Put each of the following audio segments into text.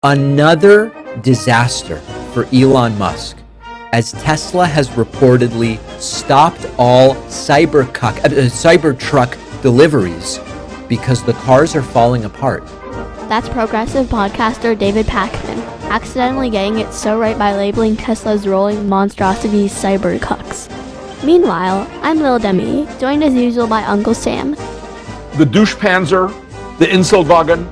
Another disaster for Elon Musk, as Tesla has reportedly stopped all Cybertruck deliveries because the cars are falling apart. That's progressive podcaster David Pakman, accidentally getting it so right by labeling Tesla's rolling monstrosities Cybercucks. Meanwhile, I'm Lil Demmie, joined as usual by Uncle Sam. The douche panzer, the Inselwagen,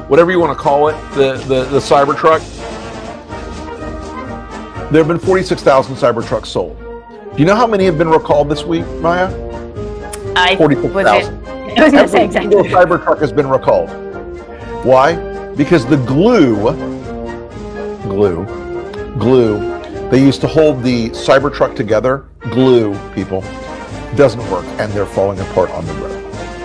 whatever you want to call it, the Cybertruck. There have been 46,000 Cybertrucks sold. Do you know how many have been recalled this week, Maya? 46,000. I was going to say exactly. Every single Cybertruck has been recalled. Why? Because the glue they used to hold the Cybertruck together, glue, people, doesn't work, and they're falling apart on the road.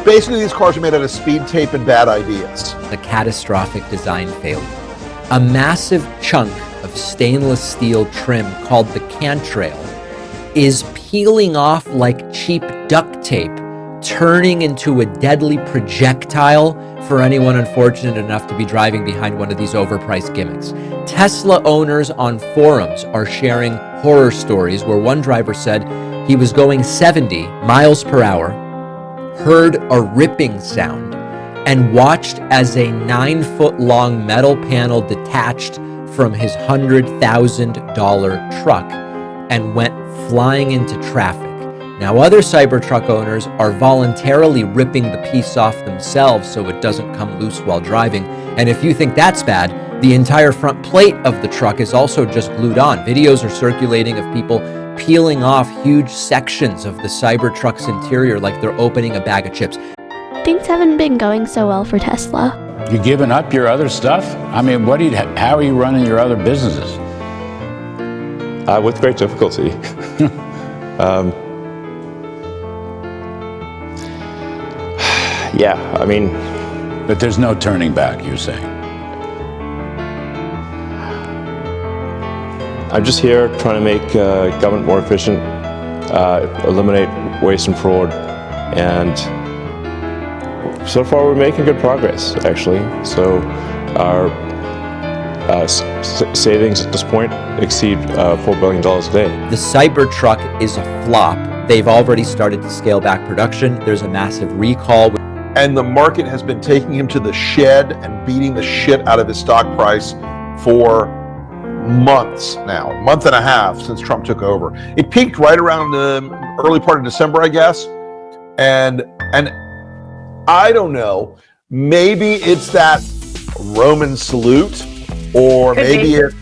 Basically, these cars are made out of speed tape and bad ideas. A catastrophic design failure. A massive chunk of stainless steel trim called the Cantrail is peeling off like cheap duct tape, turning into a deadly projectile for anyone unfortunate enough to be driving behind one of these overpriced gimmicks. Tesla owners on forums are sharing horror stories where one driver said he was going 70 miles per hour, heard a ripping sound, and watched as a 9-foot-long metal panel detached from his $100,000 truck and went flying into traffic. Now, other Cybertruck owners are voluntarily ripping the piece off themselves so it doesn't come loose while driving. And if you think that's bad, the entire front plate of the truck is also just glued on. Videos are circulating of people peeling off huge sections of the Cybertruck's interior like they're opening a bag of chips. Things haven't been going so well for Tesla. You giving up your other stuff? I mean, how are you running your other businesses? With great difficulty. Yeah, I mean... But there's no turning back, you're saying? I'm just here trying to make government more efficient, eliminate waste and fraud, and so far we're making good progress, actually. So our savings at this point exceed $4 billion a day. The Cybertruck is a flop. They've already started to scale back production. There's a massive recall. And the market has been taking him to the shed and beating the shit out of his stock price for months now, a month and a half since Trump took over. It peaked right around the early part of December, I guess. And I don't know, maybe it's that Roman salute, or maybe it's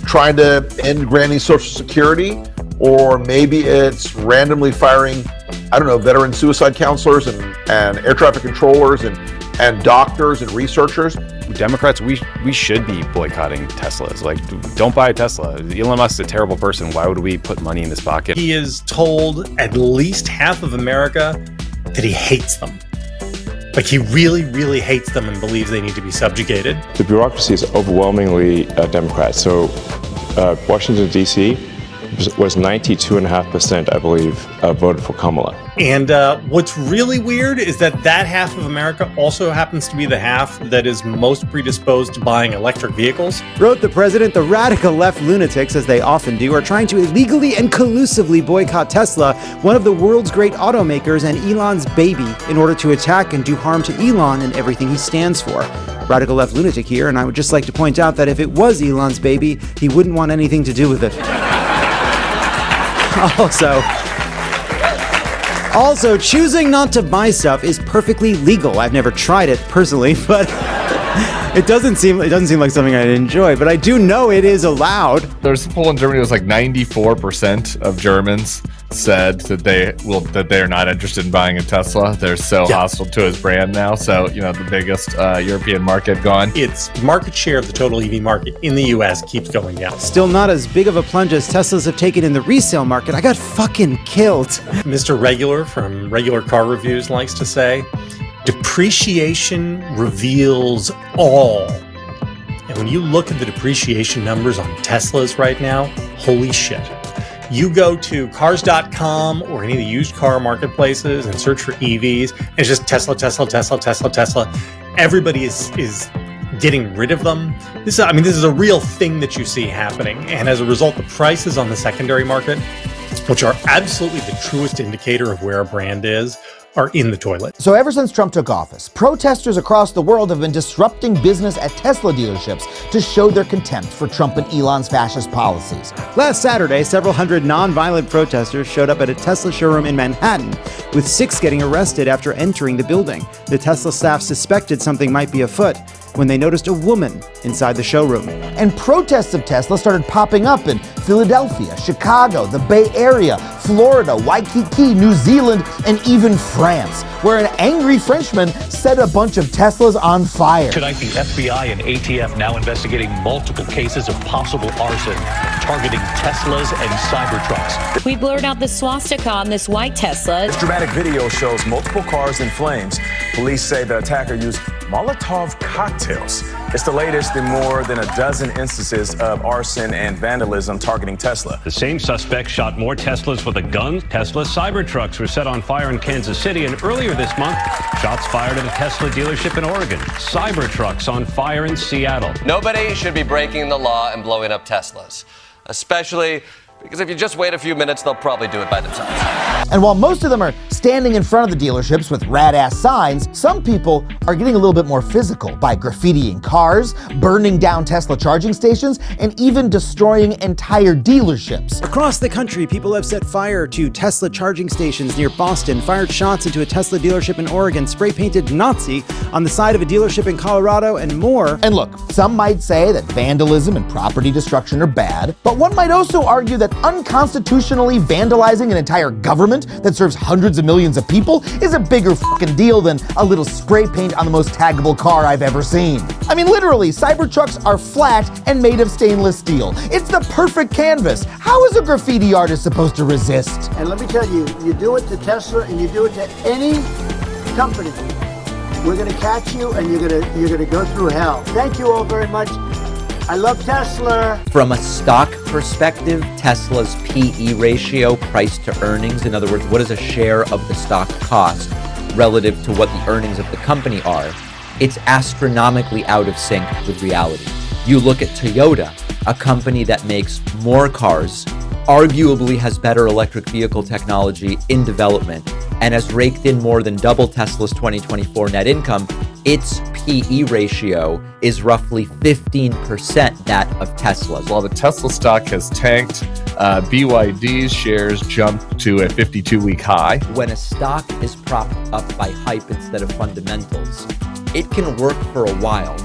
trying to end Granny's Social Security, or maybe it's randomly firing, I don't know, veteran suicide counselors and air traffic controllers and doctors and researchers. Democrats, we should be boycotting Teslas. Like, don't buy a Tesla. Elon Musk's a terrible person. Why would we put money in his pocket? He has told at least half of America that he hates them. Like, he really, really hates them and believes they need to be subjugated. The bureaucracy is overwhelmingly Democrat. So Washington, D.C. was 92.5%, I believe, voted for Kamala. And what's really weird is that half of America also happens to be the half that is most predisposed to buying electric vehicles. Wrote the president, the radical left lunatics, as they often do, are trying to illegally and collusively boycott Tesla, one of the world's great automakers and Elon's baby, in order to attack and do harm to Elon and everything he stands for. Radical left lunatic here, and I would just like to point out that if it was Elon's baby, he wouldn't want anything to do with it. Also, choosing not to buy stuff is perfectly legal. I've never tried it personally, but it doesn't seem like something I'd enjoy. But I do know it is allowed. There's a poll in Germany. It was like 94% of Germans said that they are not interested in buying a Tesla. They're so hostile to his brand now. So, the biggest European market gone. Its market share of the total EV market in the US keeps going down. Still not as big of a plunge as Teslas have taken in the resale market. I got fucking killed. Mr. Regular from Regular Car Reviews likes to say, depreciation reveals all. And when you look at the depreciation numbers on Teslas right now, holy shit. You go to cars.com or any of the used car marketplaces and search for EVs, and it's just Tesla, Tesla, Tesla, Tesla, Tesla. Everybody is getting rid of them. This is a real thing that you see happening. And as a result, the prices on the secondary market, which are absolutely the truest indicator of where a brand is, are in the toilet. So ever since Trump took office, protesters across the world have been disrupting business at Tesla dealerships to show their contempt for Trump and Elon's fascist policies. Last Saturday, several hundred non-violent protesters showed up at a Tesla showroom in Manhattan, with 6 getting arrested after entering the building. The Tesla staff suspected something might be afoot when they noticed a woman inside the showroom. And protests of Tesla started popping up in Philadelphia, Chicago, the Bay Area, Florida, Waikiki, New Zealand, and even France, where an angry Frenchman set a bunch of Teslas on fire. Tonight, the FBI and ATF now investigating multiple cases of possible arson targeting Teslas and Cybertrucks. We blurred out the swastika on this white Tesla. This dramatic video shows multiple cars in flames. Police say the attacker used Molotov cocktails. It's the latest in more than a dozen instances of arson and vandalism targeting Tesla. The same suspect shot more Teslas with a gun. Tesla Cybertrucks were set on fire in Kansas City, and earlier this month, shots fired at a Tesla dealership in Oregon. Cybertrucks on fire in Seattle. Nobody should be breaking the law and blowing up Teslas, especially because if you just wait a few minutes, they'll probably do it by themselves. And while most of them are standing in front of the dealerships with rad-ass signs, some people are getting a little bit more physical by graffitiing cars, burning down Tesla charging stations, and even destroying entire dealerships. Across the country, people have set fire to Tesla charging stations near Boston, fired shots into a Tesla dealership in Oregon, spray-painted Nazi on the side of a dealership in Colorado, and more. And look, some might say that vandalism and property destruction are bad, but one might also argue that unconstitutionally vandalizing an entire government that serves hundreds of millions of people is a bigger fucking deal than a little spray paint on the most taggable car I've ever seen. I mean, literally, Cybertrucks are flat and made of stainless steel. It's the perfect canvas. How is a graffiti artist supposed to resist? And let me tell you, you do it to Tesla and you do it to any company, we're gonna catch you and you're gonna go through hell. Thank you all very much. I love Tesla. From a stock perspective, Tesla's PE ratio, price to earnings, in other words, what does a share of the stock cost relative to what the earnings of the company are, it's astronomically out of sync with reality. You look at Toyota, a company that makes more cars, arguably has better electric vehicle technology in development, and has raked in more than double Tesla's 2024 net income. Its PE ratio is roughly 15% that of Tesla's. While the Tesla stock has tanked, BYD's shares jumped to a 52-week high. When a stock is propped up by hype instead of fundamentals, it can work for a while,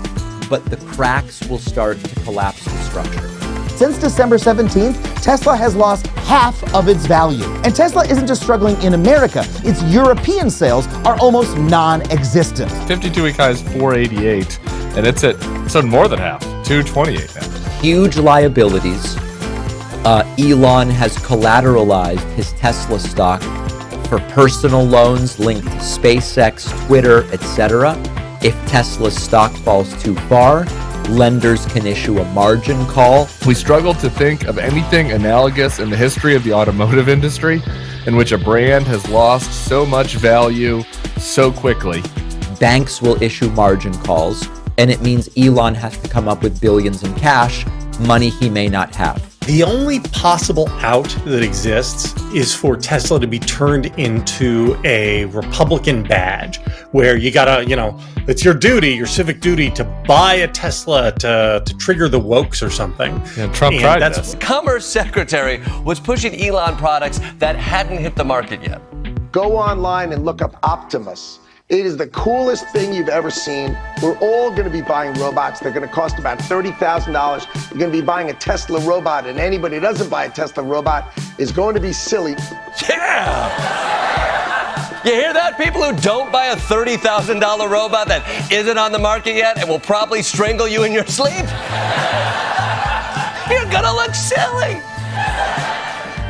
but the cracks will start to collapse the structure. Since December 17th, Tesla has lost half of its value. And Tesla isn't just struggling in America, its European sales are almost non-existent. 52-week high is 488, and it's at more than half, 228 now. Huge liabilities. Elon has collateralized his Tesla stock for personal loans linked to SpaceX, Twitter, etc. If Tesla's stock falls too far, lenders can issue a margin call. We struggle to think of anything analogous in the history of the automotive industry in which a brand has lost so much value so quickly. Banks will issue margin calls, and it means Elon has to come up with billions in cash, money he may not have. The only possible out that exists is for Tesla to be turned into a Republican badge, where you gotta, it's your duty, your civic duty to buy a Tesla to trigger the wokes or something. Yeah, Trump tried this. Commerce Secretary was pushing Elon products that hadn't hit the market yet. Go online and look up Optimus. It is the coolest thing you've ever seen. We're all going to be buying robots. They're going to cost about $30,000. You're going to be buying a Tesla robot, and anybody who doesn't buy a Tesla robot is going to be silly. Yeah! You hear that? People who don't buy a $30,000 robot that isn't on the market yet and will probably strangle you in your sleep? You're going to look silly.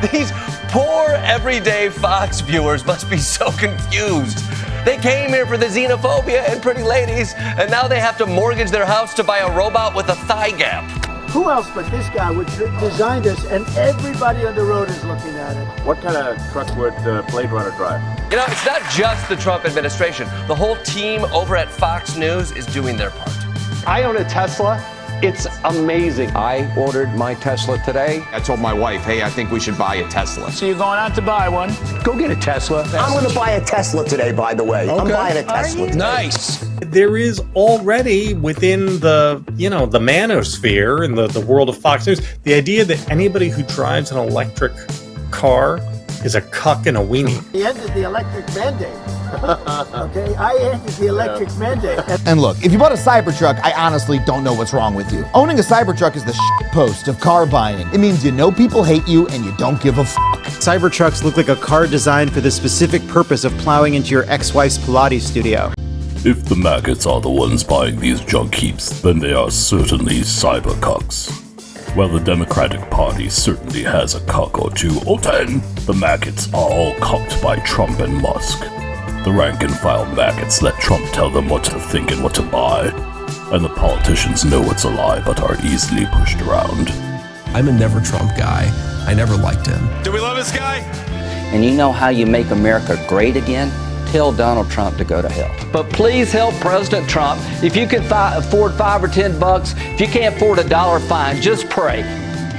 These poor everyday Fox viewers must be so confused. They came here for the xenophobia and pretty ladies, and now they have to mortgage their house to buy a robot with a thigh gap. Who else but this guy would design this, and everybody on the road is looking at it. What kind of truck would Blade Runner drive? It's not just the Trump administration. The whole team over at Fox News is doing their part. I own a Tesla. It's amazing. I ordered my Tesla today. I told my wife, hey, I think we should buy a Tesla. So you're going out to buy one? Go get a Tesla. I'm going to buy a Tesla today, by the way. I'm buying a Tesla today. Nice. There is already within the manosphere in the world of Fox News, the idea that anybody who drives an electric car is a cuck and a weenie. He ended the electric mandate. Okay, I ended the electric mandate. And look, if you bought a Cybertruck, I honestly don't know what's wrong with you. Owning a Cybertruck is the post of car buying. It means you know people hate you and you don't give a Cybertrucks look like a car designed for the specific purpose of plowing into your ex-wife's Pilates studio. If the MAGAts are the ones buying these junk heaps, then they are certainly cybercucks. While the Democratic Party certainly has a cuck or 2 or 10, the MAGAts are all cucked by Trump and Musk. The rank-and-file MAGAts let Trump tell them what to think and what to buy, and the politicians know what's a lie but are easily pushed around. I'm a never Trump guy. I never liked him. Do we love this guy? And you know how you make America great again? Tell Donald Trump to go to hell. But please help President Trump. If you can afford $5 or $10, if you can't afford $1, fine, just pray.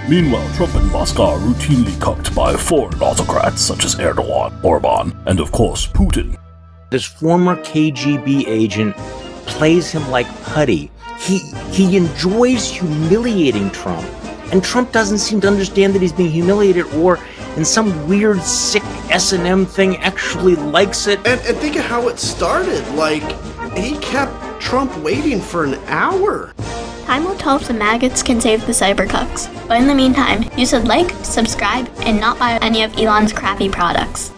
Meanwhile, Trump and Musk are routinely cucked by foreign autocrats such as Erdogan, Orban, and of course Putin. This former KGB agent plays him like putty. He enjoys humiliating Trump, and Trump doesn't seem to understand that he's being humiliated, or in some weird, sick S&M thing actually likes it. And think of how it started. Like, he kept Trump waiting for an hour. Time will tell if the MAGAts can save the Cybercucks. But in the meantime, you should like, subscribe, and not buy any of Elon's crappy products.